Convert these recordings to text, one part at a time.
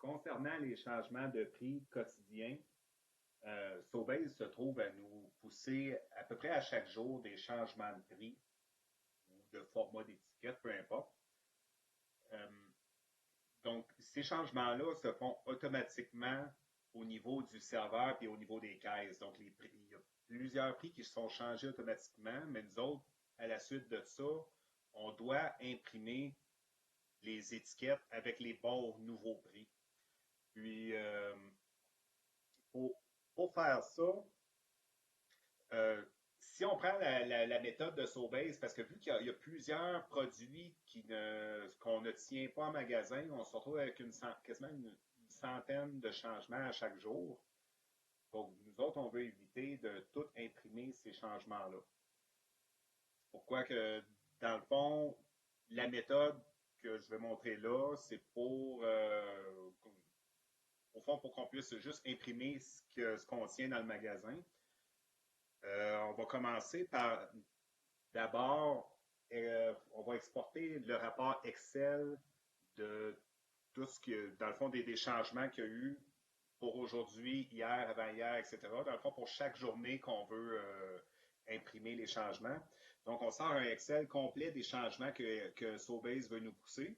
Concernant les changements de prix quotidiens, Sobeys se trouve à nous pousser à peu près à chaque jour des changements de prix ou de format d'étiquette, peu importe. Euh, donc, ces changements-là se font automatiquement au niveau du serveur et au niveau des caisses. Donc, il y a plusieurs prix qui sont changés automatiquement, mais nous autres, à la suite de ça, on doit imprimer les étiquettes avec les bons nouveaux prix. Puis, pour, pour faire ça, euh, si on prend la méthode de Sobeys, parce que vu qu'il y a plusieurs produits qu'on ne tient pas en magasin, on se retrouve avec quasiment une centaine de changements à chaque jour. Donc, nous autres, on veut éviter de tout imprimer ces changements-là. Pourquoi que, dans le fond, la méthode que je vais montrer là, c'est au fond, pour qu'on puisse juste imprimer ce qu'on tient dans le magasin. On va commencer par d'abord, on va exporter le rapport Excel de tout ce que, dans le fond, des changements qu'il y a eu pour aujourd'hui, hier, avant-hier, etc. Dans le fond, pour chaque journée qu'on veut imprimer les changements. Donc, on sort un Excel complet des changements que Sobeys veut nous pousser.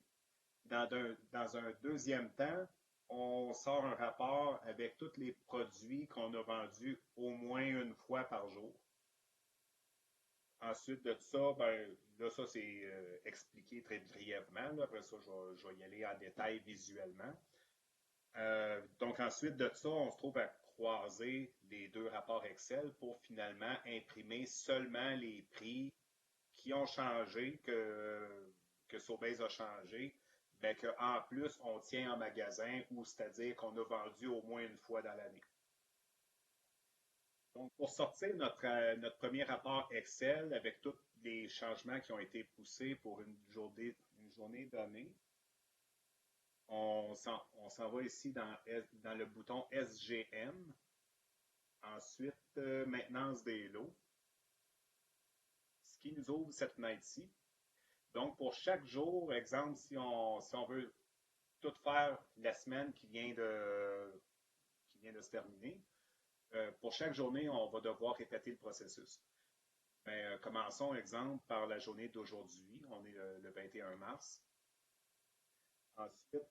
Dans un deuxième temps, on sort un rapport avec tous les produits qu'on a vendus au moins une fois par jour. Ensuite de ça, ben, là, ça, c'est expliqué très brièvement. Là. Après ça, je vais y aller en détail visuellement. Donc, ensuite de ça, on se trouve à croiser les deux rapports Excel pour finalement imprimer seulement les prix qui ont changé, que Sobeys a changé, ben qu'en plus, on tient en magasin, ou c'est-à-dire qu'on a vendu au moins une fois dans l'année. Donc, pour sortir notre premier rapport Excel avec tous les changements qui ont été poussés pour une journée donnée, on s'en va ici dans le bouton SGM. Ensuite, maintenance des lots, ce qui nous ouvre cette fenêtre-ci. Donc, pour chaque jour, exemple, si on veut tout faire la semaine qui vient de se terminer, pour chaque journée, on va devoir répéter le processus. Ben, commençons, exemple, par la journée d'aujourd'hui. On est le 21 mars. Ensuite,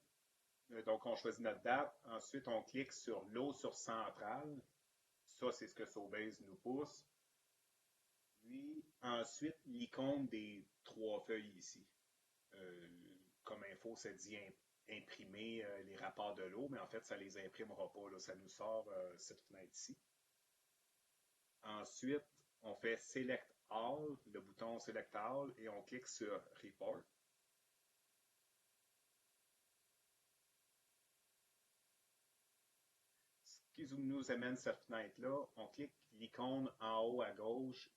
donc, on choisit notre date. Ensuite, on clique sur l'eau sur centrale. Ça, c'est ce que Sobeys nous pousse. Puis, ensuite, l'icône des trois feuilles ici. Euh, Comme info, ça dit imprimer les rapports de l'eau, mais en fait, ça ne les imprimera pas. Là. Ça nous sort cette fenêtre-ci. Ensuite, on fait Select All, le bouton Select All, et on clique sur Report. Ce qui nous amène cette fenêtre-là, on clique l'icône en haut à gauche,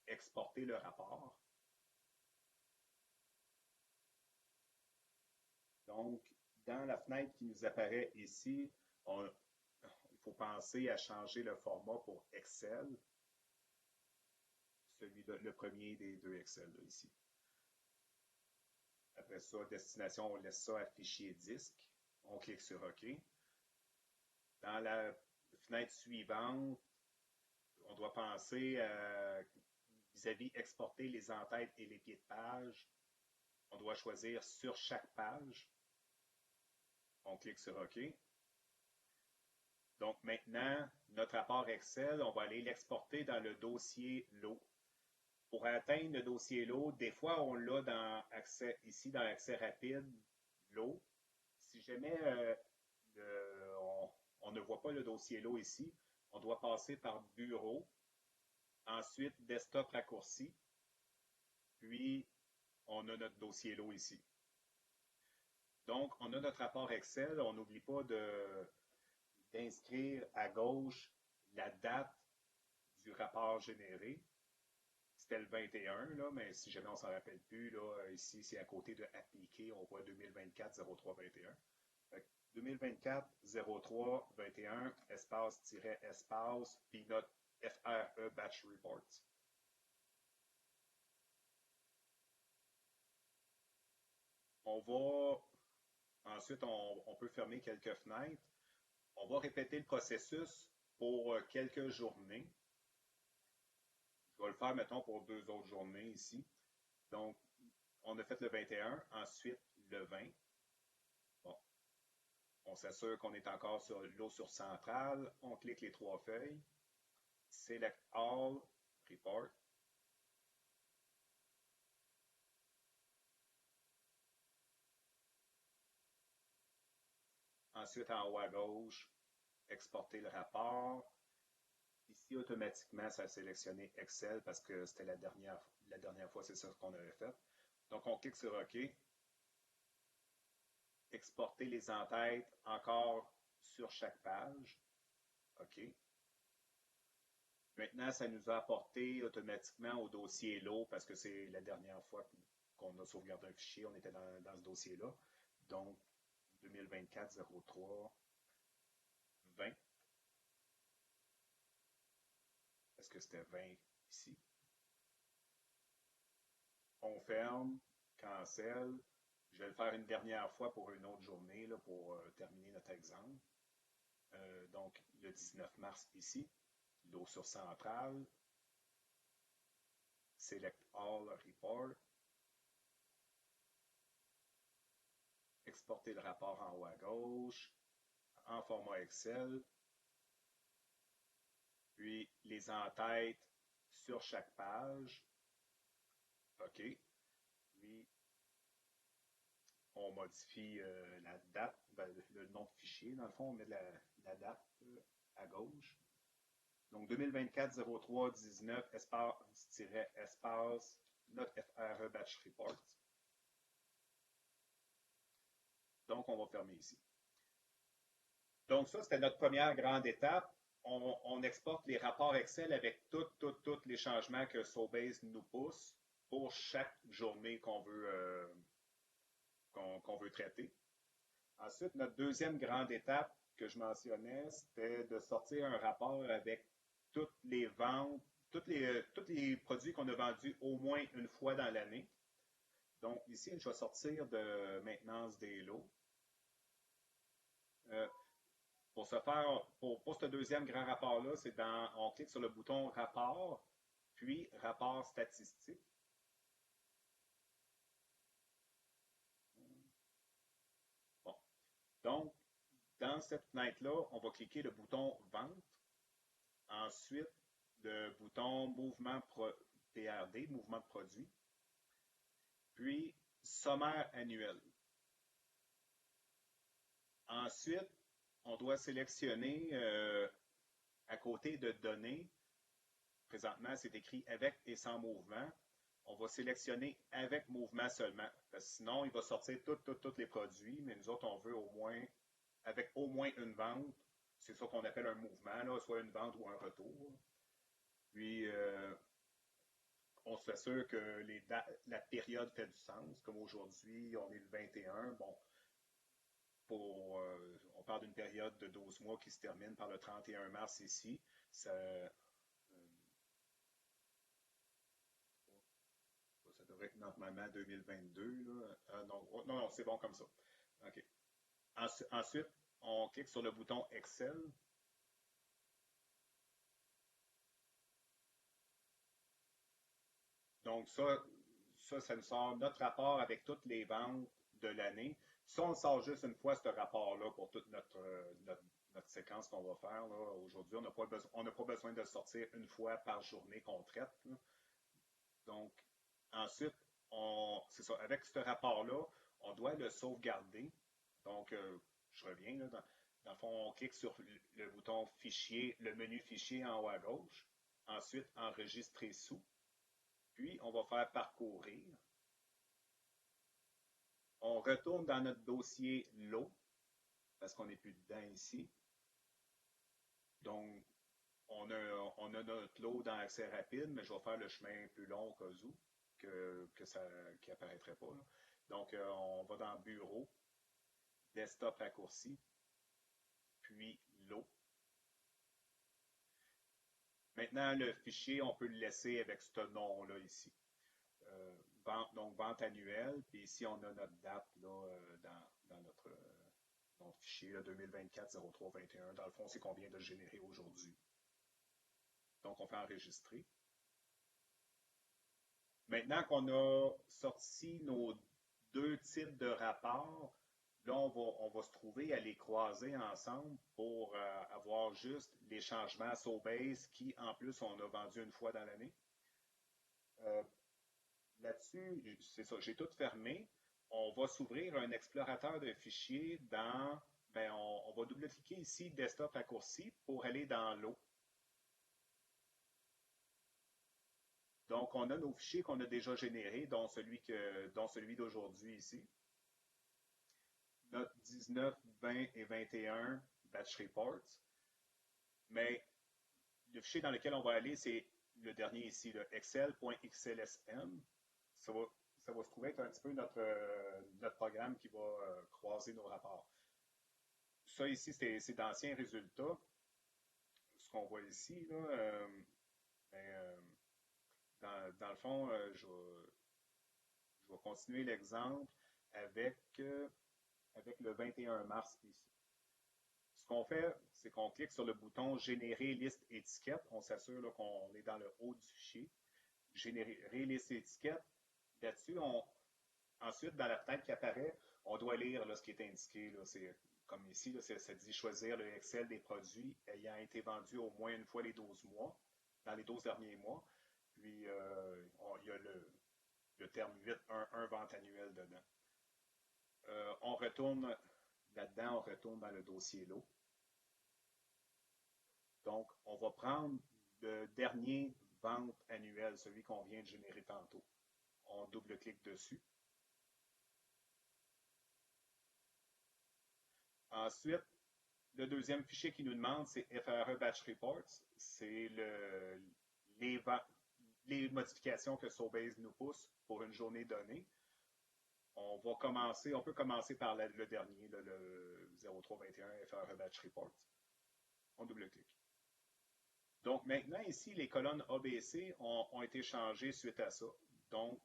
Exporter le rapport. Donc, dans la fenêtre qui nous apparaît ici, il faut penser à changer le format pour Excel, le premier des deux Excel là, ici. Après ça, destination, on laisse ça à fichier disque. On clique sur OK. Dans la fenêtre suivante, on doit penser vis-à-vis exporter les entêtes et les pieds de page. On doit choisir sur chaque page. On clique sur OK. Donc maintenant, notre rapport Excel, on va aller l'exporter dans le dossier lot. Pour atteindre le dossier lot, des fois on l'a ici dans accès rapide, lot. Si jamais on ne voit pas le dossier lot ici, on doit passer par bureau, ensuite desktop raccourci, puis on a notre dossier lot ici. Donc, on a notre rapport Excel, on n'oublie pas d'inscrire à gauche la date du rapport généré. C'était le 21, là, mais si jamais on ne s'en rappelle plus, là, ici, c'est à côté de appliquer, on voit 2024-03-21. 2024-03-21, espace-espace, puis notre FRE Batch Reports. On va Ensuite, on peut fermer quelques fenêtres. On va répéter le processus pour quelques journées. Je vais le faire, mettons, pour 2 autres journées ici. Donc, on a fait le 21, ensuite le 20. Bon, on s'assure qu'on est encore sur l'eau sur centrale. On clique les 3 feuilles. Select All, Report. Ensuite, en haut à gauche, exporter le rapport. Ici, automatiquement, ça a sélectionné Excel parce que c'était la dernière fois, c'est ça qu'on avait fait. Donc, on clique sur OK. Exporter les entêtes encore sur chaque page. OK. Maintenant, ça nous a apporté automatiquement au dossier lot parce que c'est la dernière fois qu'on a sauvegardé un fichier. On était dans ce dossier-là. Donc, 2024-03-20. Est-ce que c'était 20 ici? On ferme, cancel. Je vais le faire une dernière fois pour une autre journée là, pour terminer notre exemple. Donc, le 19 mars ici, l'eau sur centrale, Select All Report, exporter le rapport en haut à gauche, en format Excel, puis les entêtes sur chaque page. OK. Puis, on modifie la date, ben, le nom de fichier, dans le fond, on met la date à gauche. Donc, 2024-03-19, espace, notre FRE Batch Report. Donc, on va fermer ici. Donc, ça, c'était notre première grande étape. On exporte les rapports Excel avec tous les changements que Sobase nous pousse pour chaque journée qu'on veut traiter. Ensuite, notre deuxième grande étape que je mentionnais, c'était de sortir un rapport avec toutes les ventes, tous les produits qu'on a vendus au moins une fois dans l'année. Donc, ici, je vais sortir de maintenance des lots. Pour ce faire, pour ce deuxième grand rapport-là, on clique sur le bouton rapport, puis rapport statistique. Bon. Donc, dans cette fenêtre-là, on va cliquer le bouton vente. Ensuite, le bouton mouvement PRD, mouvement de produit. Puis, sommaire annuel. Ensuite, on doit sélectionner à côté de données. Présentement, c'est écrit avec et sans mouvement. On va sélectionner avec mouvement seulement. Parce que sinon, il va sortir tous les produits, mais nous autres, on veut avec au moins une vente. C'est ça qu'on appelle un mouvement, là, soit une vente ou un retour. Puis, on s'assure que la période fait du sens. Comme aujourd'hui, on est le 21. Bon, on parle d'une période de 12 mois qui se termine par le 31 mars ici. Ça devrait être normalement 2022. Là. Non, c'est bon comme ça. OK. Ensuite, on clique sur le bouton Excel. Donc, ça nous sort notre rapport avec toutes les ventes de l'année. Ça, on sort juste une fois ce rapport-là pour toute notre séquence qu'on va faire aujourd'hui. On n'a pas besoin de le sortir une fois par journée qu'on traite. Là. Donc, ensuite, c'est ça, avec ce rapport-là, on doit le sauvegarder. Donc, je reviens, là, dans le fond, on clique sur le bouton Fichier, le menu Fichier en haut à gauche. Ensuite, Enregistrer sous. Puis, on va faire Parcourir. On retourne dans notre dossier Lot, parce qu'on n'est plus dedans ici. Donc, on a notre lot dans accès rapide, mais je vais faire le chemin plus long au cas où, que ça qui apparaîtrait pas. Là. Donc, on va dans Bureau, Desktop raccourci, puis lot. Maintenant, le fichier, on peut le laisser avec ce nom-là ici. donc vente annuelle, puis ici on a notre date là, dans notre fichier là, 2024-03-21. Dans le fond, c'est qu'on vient de le générer aujourd'hui. Donc on fait enregistrer. Maintenant qu'on a sorti nos deux types de rapports, là, on va se trouver à les croiser ensemble pour avoir juste les changements Sobase qui, en plus, on a vendu une fois dans l'année. Là-dessus, c'est ça, j'ai tout fermé. On va s'ouvrir un explorateur de fichiers dans, ben, on va double-cliquer ici, Desktop raccourci, pour aller dans l'eau. Donc, on a nos fichiers qu'on a déjà générés, dont celui d'aujourd'hui ici. Notre 19, 20 et 21 batch reports. Mais le fichier dans lequel on va aller, c'est le dernier ici, le excel.xlsm. Ça va se trouver être un petit peu notre programme qui va croiser nos rapports. Ça ici, c'est d'anciens résultats. Ce qu'on voit ici, là, ben, dans le fond, je vais continuer l'exemple avec, avec le 21 mars ici. Ce qu'on fait, c'est qu'on clique sur le bouton Générer liste étiquette. On s'assure qu'on est dans le haut du fichier. Générer liste étiquette. Là-dessus, ensuite, dans la fenêtre qui apparaît, on doit lire là, ce qui est indiqué. C'est comme ici, là, ça dit choisir le Excel des produits ayant été vendus au moins une fois les 12 mois, dans les 12 derniers mois. Puis, il y a le terme 8.1.1 vente annuelle dedans. On retourne là-dedans, on retourne dans le dossier lot. Donc, on va prendre le dernier vente annuelle, celui qu'on vient de générer tantôt. On double-clique dessus. Ensuite, le deuxième fichier qui nous demande, c'est FRE Batch Reports. C'est les modifications que Sobase nous pousse pour une journée donnée. On peut commencer par le dernier, le 0321 FRE Batch Reports. On double-clique. Donc maintenant, ici, les colonnes ABC ont été changées suite à ça. Donc,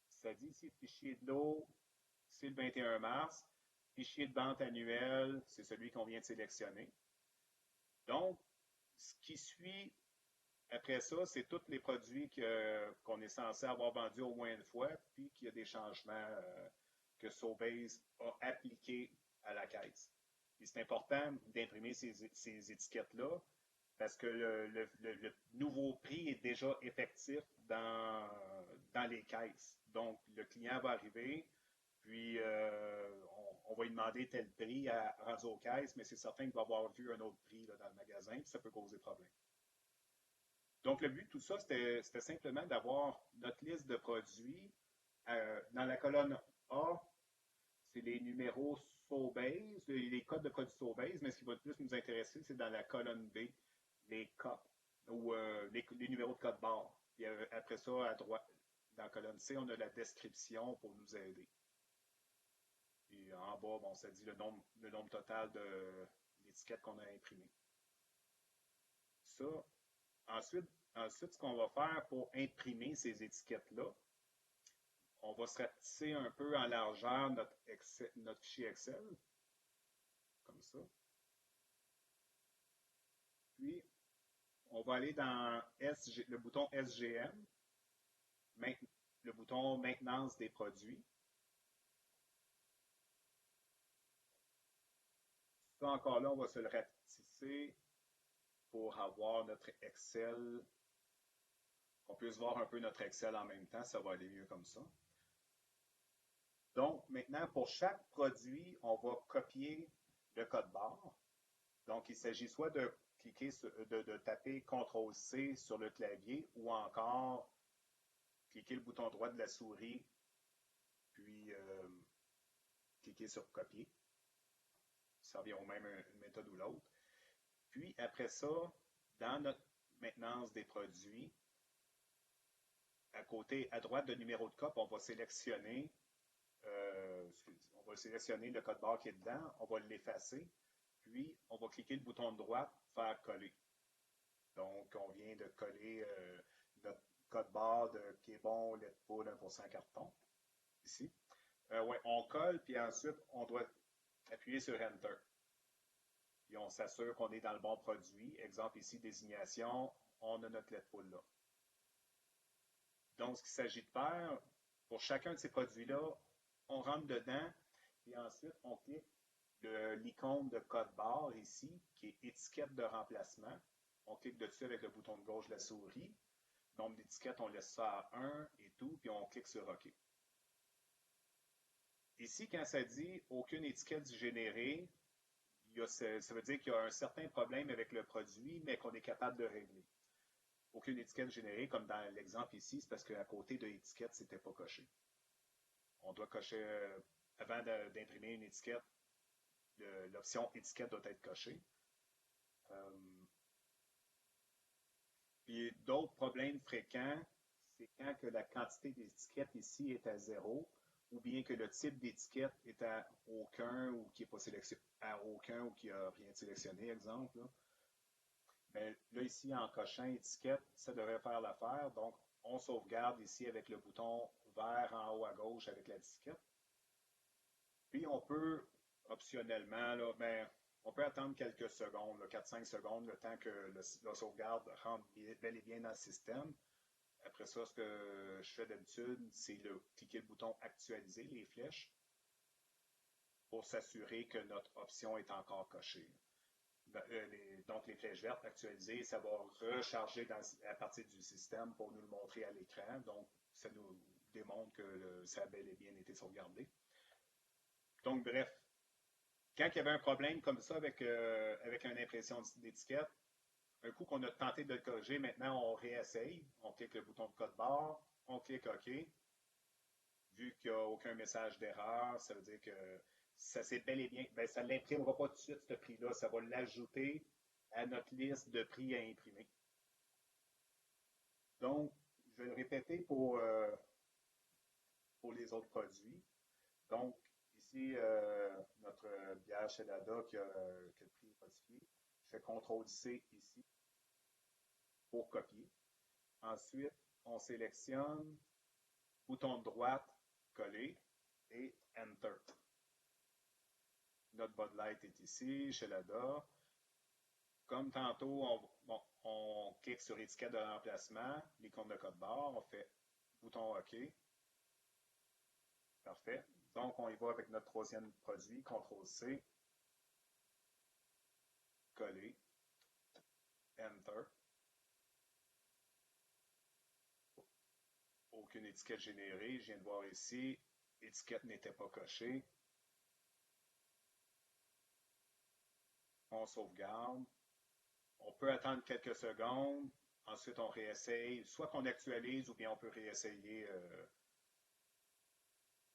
ça dit ici, fichier de l'eau, c'est le 21 mars. Fichier de vente annuel, c'est celui qu'on vient de sélectionner. Donc, ce qui suit après ça, c'est tous les produits qu'on est censé avoir vendus au moins une fois, puis qu'il y a des changements que Sobase a appliqués à la caisse. Et c'est important d'imprimer ces étiquettes-là parce que le nouveau prix est déjà effectif dans les caisses. Donc, le client va arriver, puis on va lui demander tel prix rendu aux caisses, mais c'est certain qu'il va avoir vu un autre prix là, dans le magasin, puis ça peut causer problème. Donc, le but de tout ça, c'était simplement d'avoir notre liste de produits. Dans la colonne A, c'est les numéros Sobase, les codes de produits Sobase, mais ce qui va le plus nous intéresser, c'est dans la colonne B, les COP, ou les numéros de code barre. Puis après ça, à droite, dans la colonne C, on a la description pour nous aider. Et en bas, bon, ça dit le nombre total d'étiquettes qu'on a imprimées. Ça, ensuite, ce qu'on va faire pour imprimer ces étiquettes-là, on va se rapetisser un peu en largeur notre fichier Excel, comme ça. Puis, on va aller dans le bouton SGM, le bouton Maintenance des produits. Ça, encore là, on va se le rapetisser pour avoir notre Excel, qu'on puisse voir un peu notre Excel en même temps. Ça va aller mieux comme ça. Donc, maintenant, pour chaque produit, on va copier le code barre. Donc, il s'agit soit de cliquer de taper CTRL-C sur le clavier ou encore cliquer le bouton droit de la souris, puis cliquer sur copier. Ça revient au même une méthode ou l'autre. Puis, après ça, dans notre maintenance des produits, à droite de numéro de COP, on va sélectionner le code barre qui est dedans, on va l'effacer, puis on va cliquer le bouton de droite, faire coller. Donc, on vient de coller notre code barre qui est bon, lait de poudre 1% carton, ici. Ouais, on colle, puis ensuite, on doit appuyer sur Enter. Puis on s'assure qu'on est dans le bon produit. Exemple ici, désignation, on a notre lait de poudre là. Donc, ce qu'il s'agit de faire, pour chacun de ces produits-là, on rentre dedans, et ensuite, on clique l'icône de code barre ici, qui est étiquette de remplacement. On clique dessus avec le bouton de gauche de la souris. Nombre d'étiquettes, on laisse ça à 1 et tout, puis on clique sur OK. Ici, quand ça dit aucune étiquette générée, ça veut dire qu'il y a un certain problème avec le produit, mais qu'on est capable de régler. Aucune étiquette générée, comme dans l'exemple ici, c'est parce qu'à côté de l'étiquette, ce n'était pas coché. On doit cocher, avant d'imprimer une étiquette, l'option étiquette doit être cochée. Puis d'autres problèmes fréquents, c'est quand que la quantité d'étiquettes ici est à 0, ou bien que le type d'étiquette est à aucun ou qui n'est pas sélectionné, à aucun ou qui n'a rien sélectionné, exemple. Là. Mais là, ici, en cochant étiquette, ça devrait faire l'affaire. Donc, on sauvegarde ici avec le bouton vert en haut à gauche avec la disquette. Puis, on peut, optionnellement, là, ben, on peut attendre quelques secondes, 4-5 secondes, le temps que la sauvegarde rentre bel et bien dans le système. Après ça, ce que je fais d'habitude, c'est cliquer le bouton actualiser, les flèches, pour s'assurer que notre option est encore cochée. Donc, les flèches vertes actualisées, ça va recharger à partir du système pour nous le montrer à l'écran. Donc, ça nous démontre que ça a bel et bien été sauvegardé. Donc, bref, quand il y avait un problème comme ça avec une impression d'étiquette, un coup qu'on a tenté de le corriger, maintenant on réessaye. On clique le bouton de code barre, on clique OK. Vu qu'il n'y a aucun message d'erreur, ça veut dire que ça c'est bel et bien, ben, ça ne l'imprimera pas tout de suite, ce prix-là. Ça va l'ajouter à notre liste de prix à imprimer. Donc, je vais le répéter pour les autres produits. Donc, ici, notre bière Shelada qui a le prix modifié. Je fais CTRL-C ici pour copier. Ensuite, on sélectionne, bouton de droite, coller et Enter. Notre Bud Light est ici, Shelada. Comme tantôt, on clique sur étiquette de remplacement, l'icône de code barre, on fait bouton OK. Parfait. Donc, on y va avec notre troisième produit, CTRL-C, coller, Enter. Aucune étiquette générée. Je viens de voir ici, l'étiquette n'était pas cochée. On sauvegarde. On peut attendre quelques secondes. Ensuite, on réessaye. Soit qu'on actualise ou bien on peut réessayer.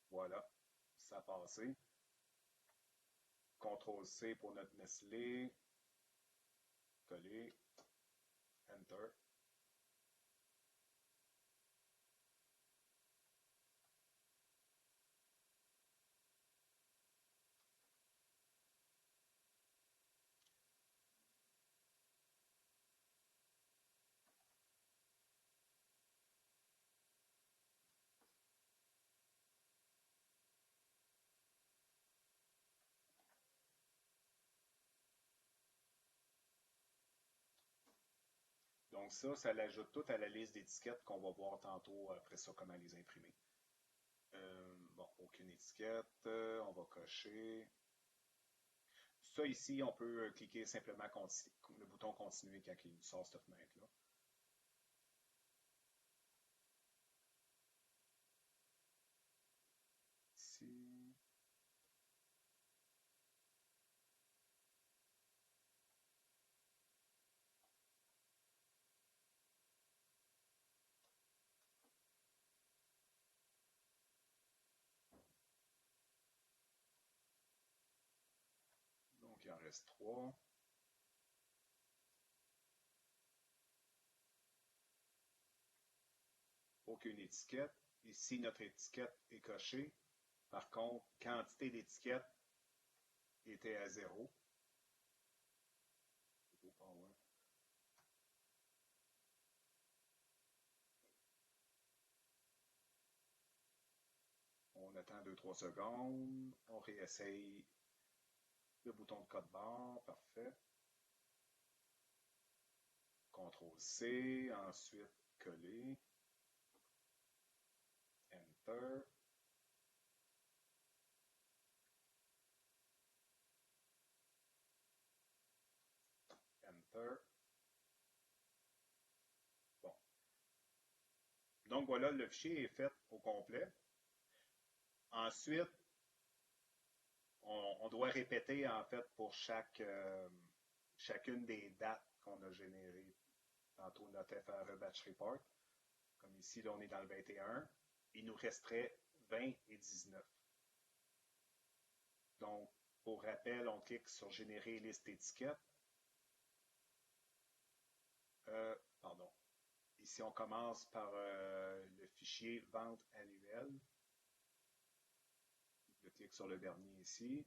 Voilà, ça a passé. CTRL-C pour notre Nestlé. Coller. Enter. Donc ça l'ajoute tout à la liste d'étiquettes qu'on va voir tantôt après ça, comment les imprimer. Bon, aucune étiquette, on va cocher. Ça ici, on peut cliquer simplement le bouton continuer quand il sort cette fenêtre-là. Ici. Donc, il en reste 3. Aucune étiquette. Ici, notre étiquette est cochée. Par contre, quantité d'étiquettes était à 0. attend 2-3 secondes. On réessaye le bouton de code barre. Parfait. CTRL-C. Ensuite, coller. Enter. Enter. Bon. Donc voilà, le fichier est fait au complet. Ensuite, on doit répéter en fait pour chacune des dates qu'on a générées. Tantôt notre FRE Batch Report. Comme ici, là, on est dans le 21. Il nous resterait 20 et 19. Donc, pour rappel, on clique sur Générer liste étiquette. Pardon. Ici, on commence par le fichier vente annuelle. Je clique sur le dernier ici.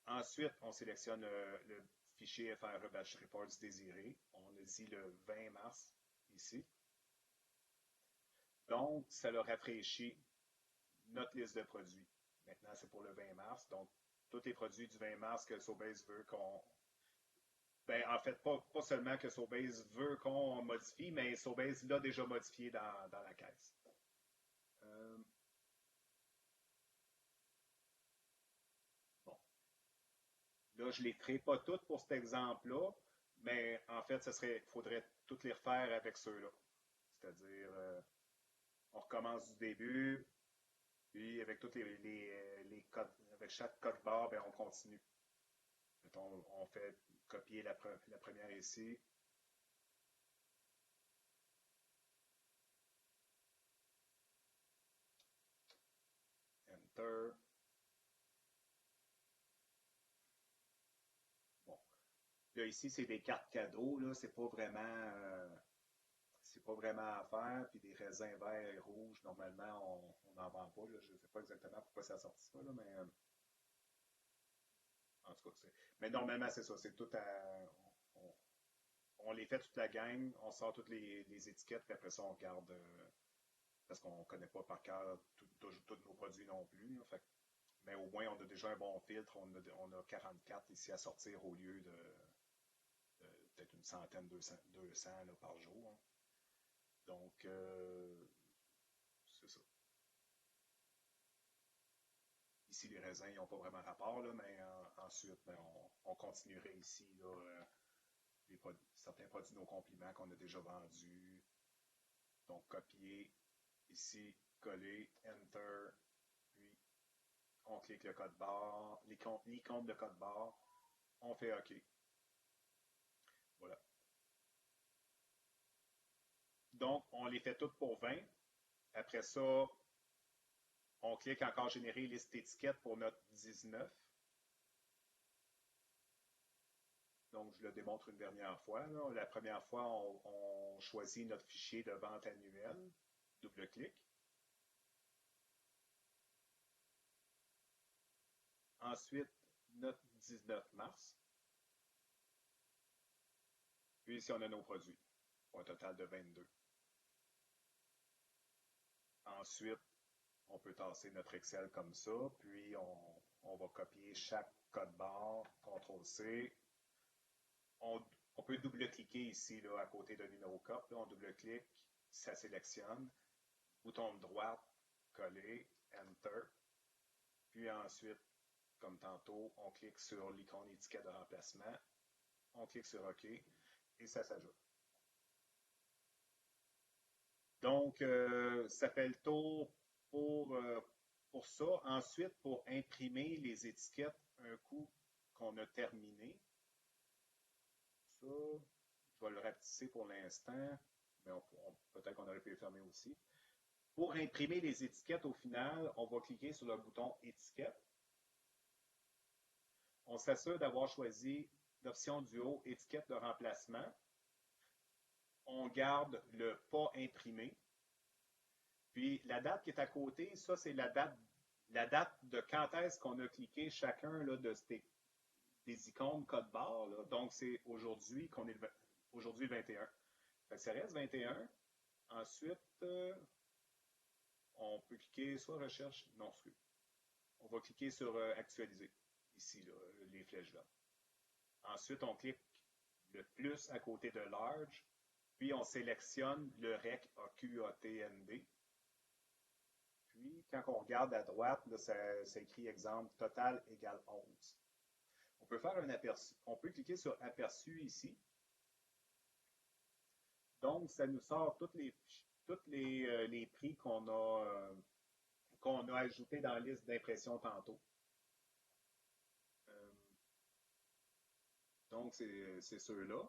Ensuite, on sélectionne le fichier FRE Batch Reports désiré. On a dit le 20 mars ici. Donc, ça leur rafraîchit notre liste de produits. Maintenant, c'est pour le 20 mars. Donc, tous les produits du 20 mars que Sobase veut qu'on... Ben, en fait, pas seulement que Sobase veut qu'on modifie, mais Sobase l'a déjà modifié dans la caisse. Bon. Là, je ne les ferai pas toutes pour cet exemple-là, mais en fait, il faudrait toutes les refaire avec ceux-là. C'est-à-dire, on recommence du début, puis avec tous les codes, avec chaque code barre, ben, on continue. Mettons, on fait copier la première ici. Enter. Bon. Là, ici, c'est des cartes cadeaux. Là, c'est pas vraiment à faire. Puis des raisins verts et rouges, normalement, on n'en vend pas. Là. Je ne sais pas exactement pourquoi ça a sorti ça, là, mais en tout cas, mais normalement, c'est ça. C'est tout on les fait toute la gang, on sort toutes les étiquettes, puis après ça, on garde parce qu'on ne connaît pas par cœur tous nos produits non plus. Là, fait, mais au moins, on a déjà un bon filtre. On a 44 ici à sortir au lieu de peut-être une centaine, 200 là, par jour. Hein. Donc, c'est ça. Ici, les raisins, ils n'ont pas vraiment rapport, là, mais ensuite, ben, on continuerait ici là, certains produits nos compliments qu'on a déjà vendus. Donc, copier, ici, coller, Enter, puis on clique le code barre, l'icône de code barre, on fait OK. Voilà. Donc, on les fait toutes pour 20. Après ça, on clique encore Générer liste d'étiquettes pour notre 19. Donc, je le démontre une dernière fois. Là. La première fois, on choisit notre fichier de vente annuelle. Double-clic. Ensuite, notre 19 mars. Puis ici, on a nos produits, pour un total de 22. Ensuite, on peut tasser notre Excel comme ça, puis on va copier chaque code barre, CTRL-C. On peut double-cliquer ici, là, à côté de numéro cop. Là, on double-clique, ça sélectionne. Bouton de droite, coller, Enter. Puis ensuite, comme tantôt, on clique sur l'icône étiquette de remplacement. On clique sur OK et ça s'ajoute. Donc, ça fait le tour pour ça. Ensuite, pour imprimer les étiquettes, un coup qu'on a terminé, ça, je vais le rapetisser pour l'instant, mais peut-être qu'on aurait pu le fermer aussi. Pour imprimer les étiquettes, au final, on va cliquer sur le bouton Étiquette. On s'assure d'avoir choisi l'option du haut Étiquette de remplacement. On garde le pas imprimé. Puis la date qui est à côté, ça, c'est la date de quand est-ce qu'on a cliqué chacun là, des icônes code barre. Là. Donc, c'est aujourd'hui qu'on est aujourd'hui le 21. Fait que ça reste 21. Ensuite, peut cliquer soit recherche, non, excuse. On va cliquer sur actualiser, ici, là, les flèches vertes. Ensuite, on clique le plus à côté de large, puis on sélectionne le rec AQATND. Puis, quand on regarde à droite, là, ça écrit exemple total égale 11. On peut faire un aperçu. On peut cliquer sur aperçu ici. Donc, ça nous sort les prix qu'on a ajoutés dans la liste d'impression tantôt. Donc, c'est ceux-là.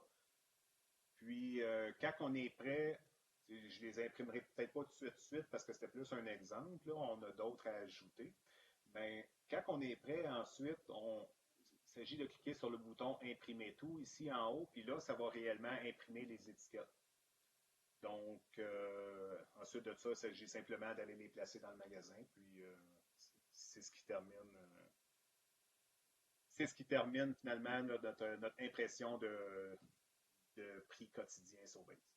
Puis, quand on est prêt, je les imprimerai peut-être pas tout de suite parce que c'était plus un exemple. Là, on a d'autres à ajouter. Mais quand on est prêt, ensuite, il s'agit de cliquer sur le bouton Imprimer tout ici en haut, puis là, ça va réellement imprimer les étiquettes. Donc, ensuite de ça, il s'agit simplement d'aller les placer dans le magasin, puis c'est ce qui termine. C'est ce qui termine finalement notre impression de prix quotidien sur Base.